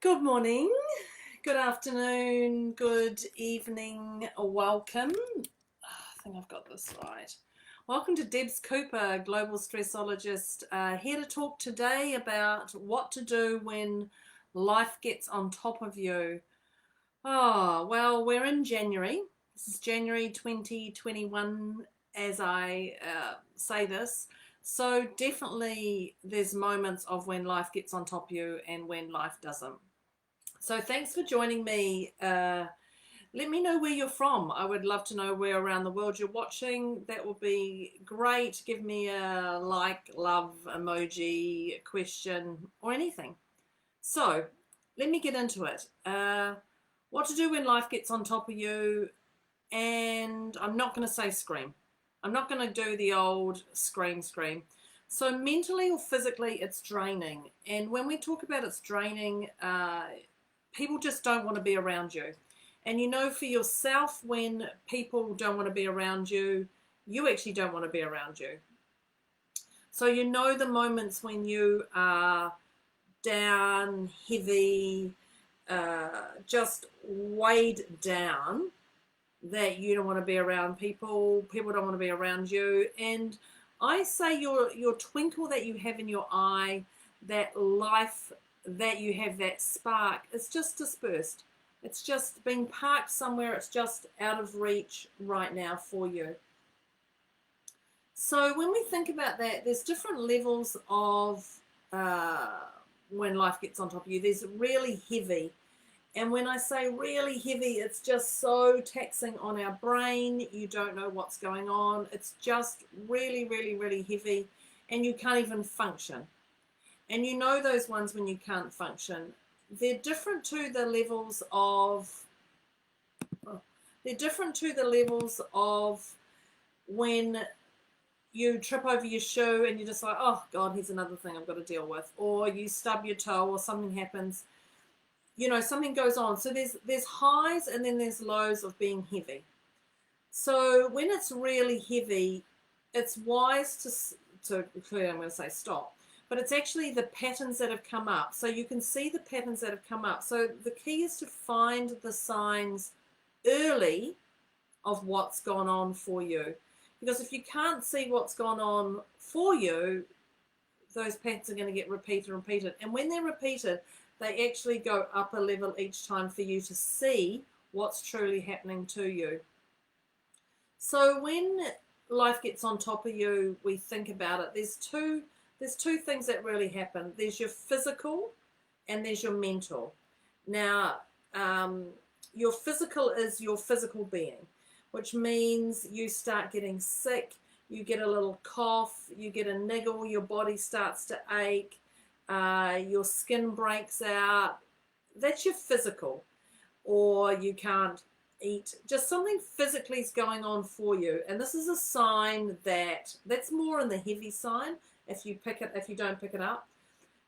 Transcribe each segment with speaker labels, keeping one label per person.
Speaker 1: Good morning, good afternoon, good evening, welcome. I think I've got this right. Welcome to Debs Cooper, Global Stressologist, here to talk today about what to do when life gets on top of you. Oh, well, we're in January. This is January 2021 as I say this. So definitely there's moments of when life gets on top of you and when life doesn't. So thanks for joining me. Let me know where you're from. I would love to know where around the world you're watching. That would be great. Give me a like, love, emoji, question, or anything. So let me get into it. What to do when life gets on top of you. And I'm not going to say scream. I'm not going to do the old scream, scream. So mentally or physically, it's draining. And when we talk about it's draining, people just don't want to be around you. And you know, for yourself, when people don't want to be around you, you actually don't want to be around you. So you know the moments when you are down, heavy, just weighed down, that you don't want to be around people, people don't want to be around you. And I say your twinkle that you have in your eye, that life that you have, that spark, it's just dispersed. It's just being parked somewhere. It's just out of reach right now for you. So when we think about that, there's different levels of uh, when life gets on top of you. There's really heavy. And when I say really heavy, it's just so taxing on our brain. You don't know what's going on. It's just really, really, really heavy. And you can't even function. And you know those ones when you can't function. They're different to the levels of, they're different to the levels of when you trip over your shoe and you're just like, oh God, here's another thing I've got to deal with. Or you stub your toe or something happens, you know, something goes on. So there's highs and then there's lows of being heavy. So when it's really heavy, it's wise to clearly I'm going to say stop, but it's actually the patterns that have come up. So you can see the patterns that have come up. So the key is to find the signs early of what's gone on for you. Because if you can't see what's gone on for you, those patterns are going to get repeated and repeated. And when they're repeated, they actually go up a level each time for you to see what's truly happening to you. So when life gets on top of you, we think about it. There's two things that really happen. There's your physical and there's your mental. Now, your physical is your physical being, which means you start getting sick, you get a little cough, you get a niggle, your body starts to ache, your skin breaks out. That's your physical. Or you can't eat. Just something physically is going on for you. And this is a sign that's more in the heavy sign if you don't pick it up.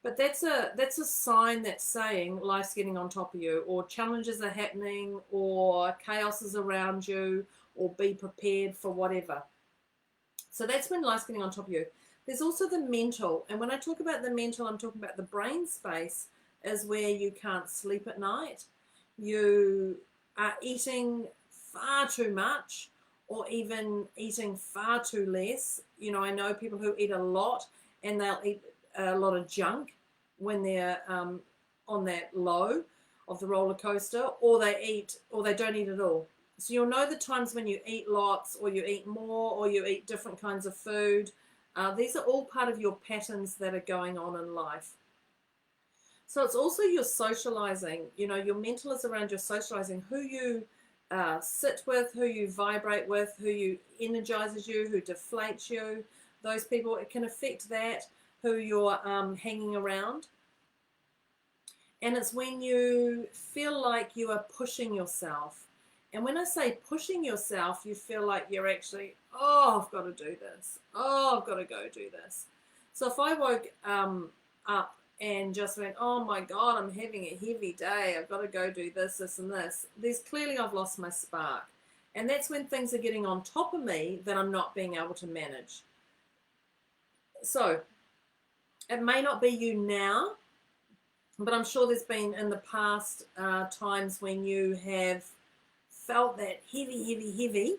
Speaker 1: But that's a sign that's saying life's getting on top of you, or challenges are happening, or chaos is around you, or be prepared for whatever. So that's when life's getting on top of you. There's also the mental, and when I talk about the mental, I'm talking about the brain space is where you can't sleep at night. You are eating far too much, or even eating far too less. You know, I know people who eat a lot and they'll eat a lot of junk when they're on that low of the roller coaster, or they don't eat at all. So you'll know the times when you eat lots, or you eat more, or you eat different kinds of food. These are all part of your patterns that are going on in life. So it's also your socializing. You know, your mental is around your socializing, who you sit with, who you vibrate with, who you energizes you, who deflates you. Those people, it can affect that, who you're hanging around. And it's when you feel like you are pushing yourself. And when I say pushing yourself, you feel like you're actually, oh, I've got to do this. Oh, I've got to go do this. So if I woke up and just went, oh my God, I'm having a heavy day, I've got to go do this, this, and this, there's clearly I've lost my spark. And that's when things are getting on top of me that I'm not being able to manage. So it may not be you now, But I'm sure there's been in the past times when you have felt that heavy,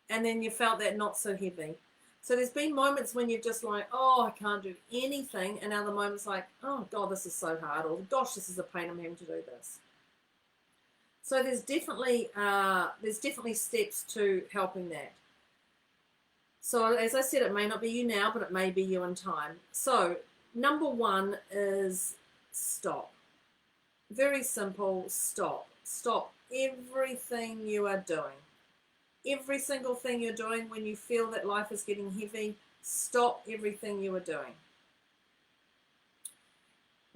Speaker 1: and then you felt that not so heavy. So there's been moments when you're just like, oh, I can't do anything, and other moments like, oh God, this is so hard, or gosh, this is a pain, I'm having to do this. So there's definitely steps to helping that. So as I said, it may not be you now, but it may be you in time. So number one is stop. Very simple, stop. Stop everything you are doing. Every single thing you're doing when you feel that life is getting heavy, stop everything you are doing.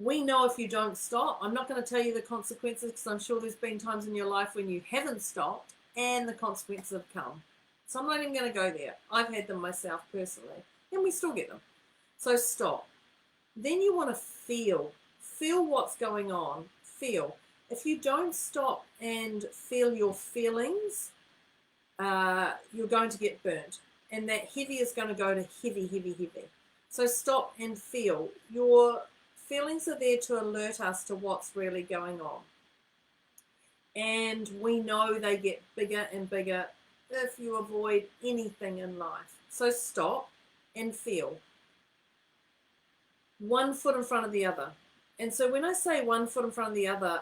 Speaker 1: We know if you don't stop, I'm not going to tell you the consequences because I'm sure there's been times in your life when you haven't stopped and the consequences have come. So I'm not even going to go there. I've had them myself personally, and we still get them. So stop. Then you want to feel what's going on. Feel. If you don't stop and feel your feelings, you're going to get burnt, and that heavy is going to go to heavy. So stop and feel. Your feelings are there to alert us to what's really going on, and we know they get bigger and bigger if you avoid anything in life. So stop and feel. One foot in front of the other. And so when I say one foot in front of the other,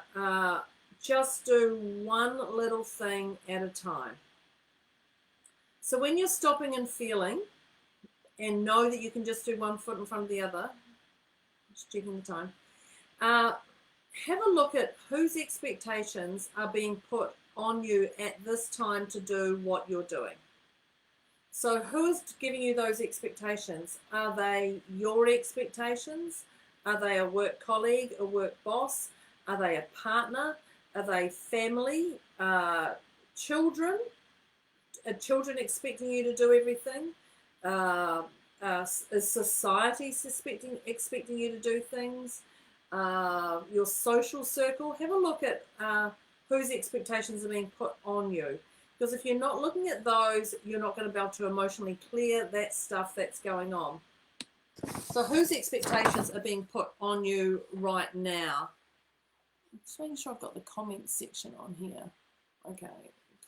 Speaker 1: just do one little thing at a time. So when you're stopping and feeling, and know that you can just do one foot in front of the other, just checking the time, have a look at whose expectations are being put on you at this time to do what you're doing. So who is giving you those expectations? Are they your expectations? Are they a work colleague, a work boss? Are they a partner? Are they family? Children? Are children expecting you to do everything? Is society expecting you to do things? Your social circle? Have a look at whose expectations are being put on you. Because if you're not looking at those, you're not going to be able to emotionally clear that stuff that's going on. So whose expectations are being put on you right now? Just making sure I've got the comment section on here. Okay,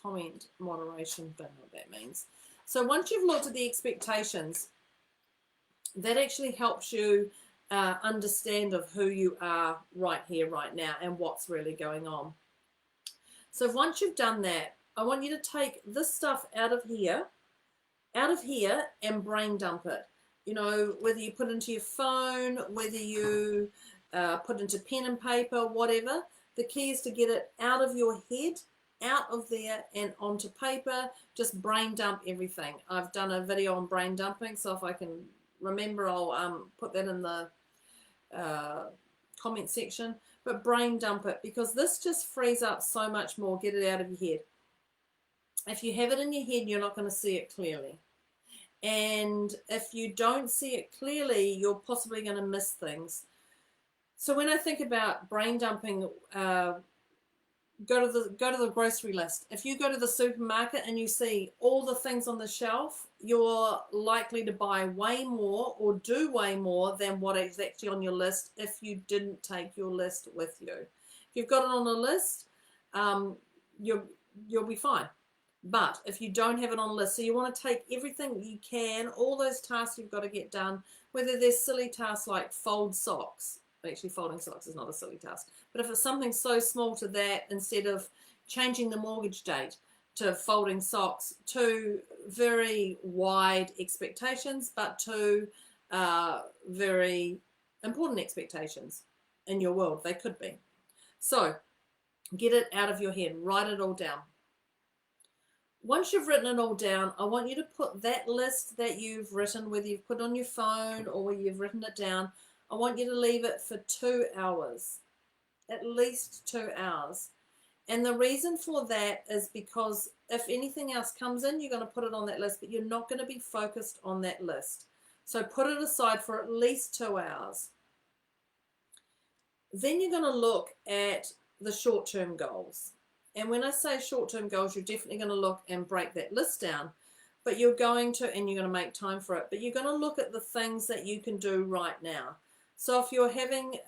Speaker 1: comment moderation, don't know what that means. So once you've looked at the expectations, that actually helps you understand of who you are right here, right now, and what's really going on. So once you've done that, I want you to take this stuff out of here, and brain dump it. You know, whether you put it into your phone, whether you put it into pen and paper, whatever. The key is to get it out of your head, out of there, and onto paper. Just brain dump everything. I've done a video on brain dumping, so if I can remember, I'll put that in the comment section. But brain dump it, because this just frees up so much more. Get it out of your head. If you have it in your head, you're not going to see it clearly. And if you don't see it clearly, you're possibly going to miss things. So when I think about brain dumping, go to the grocery list. If you go to the supermarket and you see all the things on the shelf, you're likely to buy way more or do way more than what is actually on your list if you didn't take your list with you. If you've got it on a list, you'll be fine. But if you don't have it on a list, so you want to take everything you can, all those tasks you've got to get done, whether they're silly tasks like fold socks. Actually, folding socks is not a silly task. But if it's something so small to that, instead of changing the mortgage date to folding socks, to very wide expectations, but to very important expectations in your world. They could be. So get it out of your head. Write it all down. Once you've written it all down, I want you to put that list that you've written, whether you've put it on your phone or whether you've written it down, I want you to leave it for 2 hours, at least 2 hours. And the reason for that is because if anything else comes in, you're going to put it on that list, but you're not going to be focused on that list. So put it aside for at least 2 hours. Then you're going to look at the short-term goals. And when I say short-term goals, you're definitely going to look and break that list down. But you're going to, and you're going to make time for it, but you're going to look at the things that you can do right now. So if you're having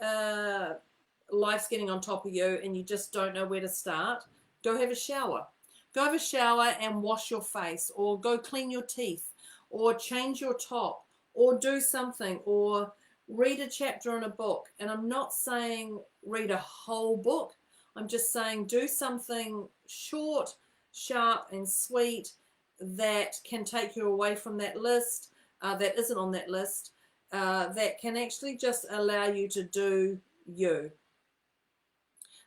Speaker 1: life's getting on top of you and you just don't know where to start, go have a shower. Go have a shower and wash your face, or go clean your teeth, or change your top, or do something, or read a chapter in a book. And I'm not saying read a whole book. I'm just saying do something short, sharp, and sweet that can take you away from that list, that isn't on that list, that can actually just allow you to do you.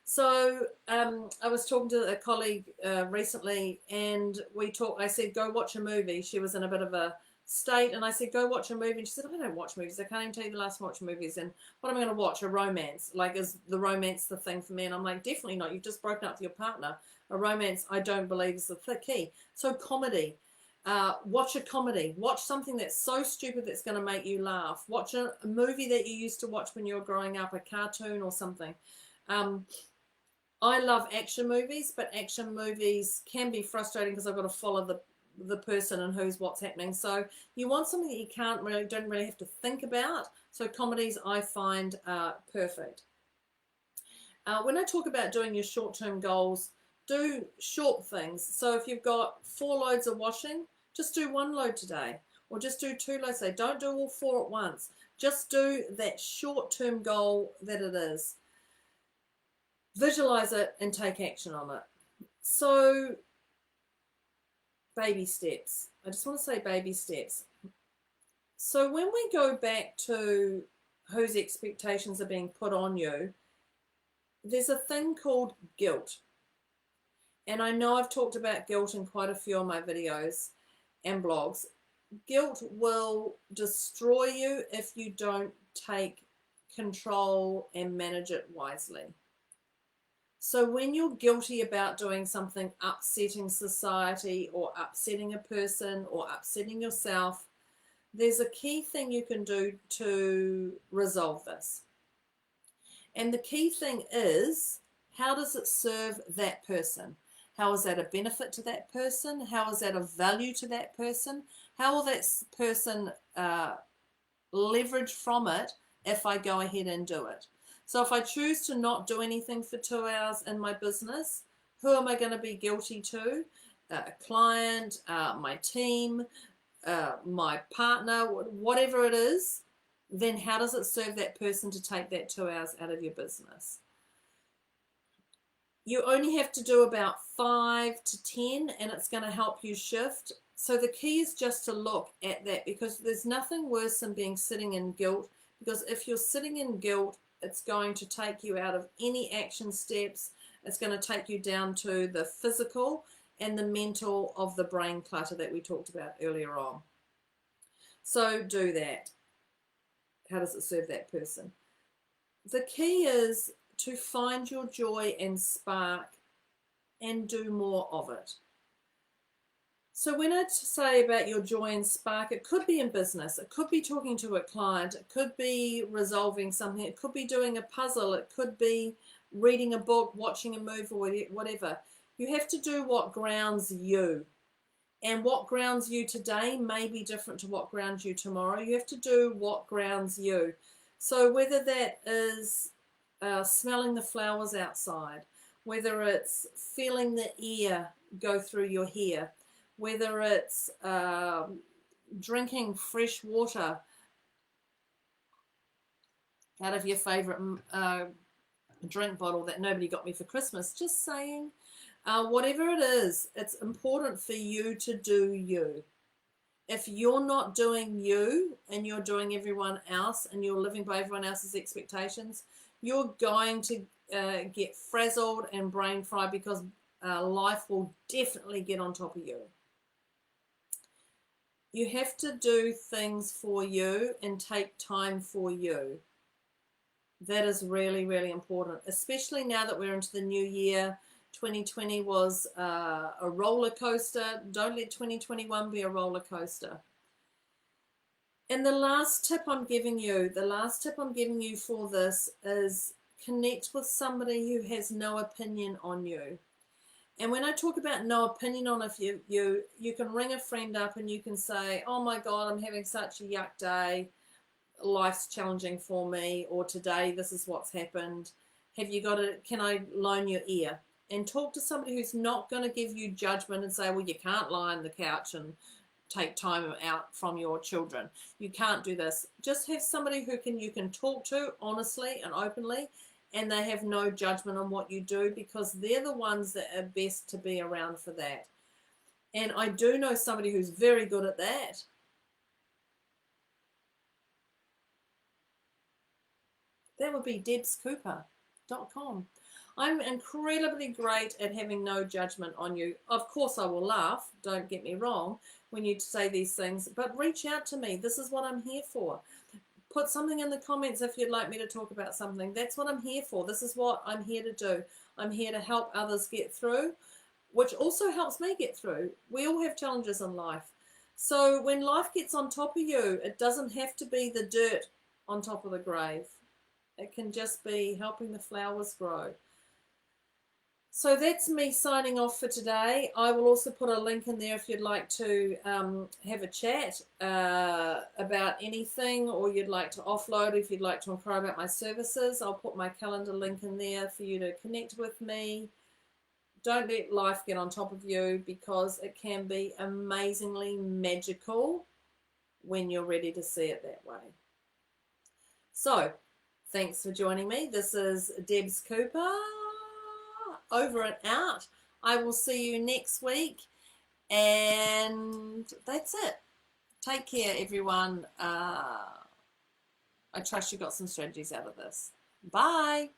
Speaker 1: So I was talking to a colleague recently, and I said, go watch a movie. She was in a bit of a state, and I said, go watch a movie. And she said, I don't watch movies. I can't even tell you the last time I watched movies. And what am I going to watch? A romance? Like, is the romance the thing for me? And I'm like, definitely not. You've just broken up with your partner. A romance, I don't believe, is the key. So comedy. Watch a comedy. Watch something that's so stupid that's going to make you laugh. Watch a movie that you used to watch when you were growing up, a cartoon or something. I love action movies, but action movies can be frustrating because I've got to follow the person and what's happening. So you want something that you don't really have to think about. So comedies I find perfect. When I talk about doing your short-term goals, do short things. So if you've got 4 loads of washing, just do 1 load today, or just do 2 loads today. Don't do all 4 at once. Just do that short-term goal that it is. Visualize it and take action on it. So baby steps. I just want to say baby steps. So when we go back to whose expectations are being put on you, there's a thing called guilt. And I know I've talked about guilt in quite a few of my videos and blogs. Guilt will destroy you if you don't take control and manage it wisely. So when you're guilty about doing something upsetting society or upsetting a person or upsetting yourself, there's a key thing you can do to resolve this. And the key thing is, how does it serve that person? How is that a benefit to that person? How is that of value to that person? How will that person leverage from it if I go ahead and do it? So if I choose to not do anything for 2 hours in my business, who am I going to be guilty to? A client, my team, my partner, whatever it is. Then how does it serve that person to take that 2 hours out of your business? You only have to do about 5 to 10 and it's going to help you shift. So the key is just to look at that, because there's nothing worse than sitting in guilt, because if you're sitting in guilt, it's going to take you out of any action steps. It's going to take you down to the physical and the mental of the brain clutter that we talked about earlier on. So do that. How does it serve that person? The key is to find your joy and spark and do more of it. So when I say about your joy and spark, it could be in business, it could be talking to a client, it could be resolving something, it could be doing a puzzle, it could be reading a book, watching a movie, whatever. You have to do what grounds you. And what grounds you today may be different to what grounds you tomorrow. You have to do what grounds you. So whether that is smelling the flowers outside, whether it's feeling the air go through your hair, whether it's drinking fresh water out of your favorite drink bottle that nobody got me for Christmas, just saying, whatever it is, it's important for you to do you. If you're not doing you and you're doing everyone else and you're living by everyone else's expectations, you're going to get frazzled and brain fried, because life will definitely get on top of you. You have to do things for you and take time for you. That is really, really important, especially now that we're into the new year. 2020 was a roller coaster. Don't let 2021 be a roller coaster. And the last tip I'm giving you for this is connect with somebody who has no opinion on you. And when I talk about no opinion on you can ring a friend up and you can say, oh my God, I'm having such a yuck day. life's challenging for me, or today this is what's happened. Have you got it? Can I loan your ear? And talk to somebody who's not going to give you judgment and say, well, you can't lie on the couch and take time out from your children. You can't do this. Just have somebody who you can talk to honestly and openly, and they have no judgment on what you do, because they're the ones that are best to be around for that. And I do know somebody who's very good at that. That would be debscooper.com. I'm incredibly great at having no judgment on you. Of course, I will laugh, don't get me wrong, when you say these things, but reach out to me. This is what I'm here for. Put something in the comments if you'd like me to talk about something. That's what I'm here for. This is what I'm here to do. I'm here to help others get through, which also helps me get through. We all have challenges in life. So when life gets on top of you, it doesn't have to be the dirt on top of the grave. It can just be helping the flowers grow. So that's me signing off for today. I will also put a link in there if you'd like to have a chat about anything, or you'd like to offload, if you'd like to inquire about my services. I'll put my calendar link in there for you to connect with me. Don't let life get on top of you, because it can be amazingly magical when you're ready to see it that way. So, thanks for joining me. This is Debs Cooper, over and out. I will see you next week, and that's it. Take care, everyone. I trust you got some strategies out of this. Bye.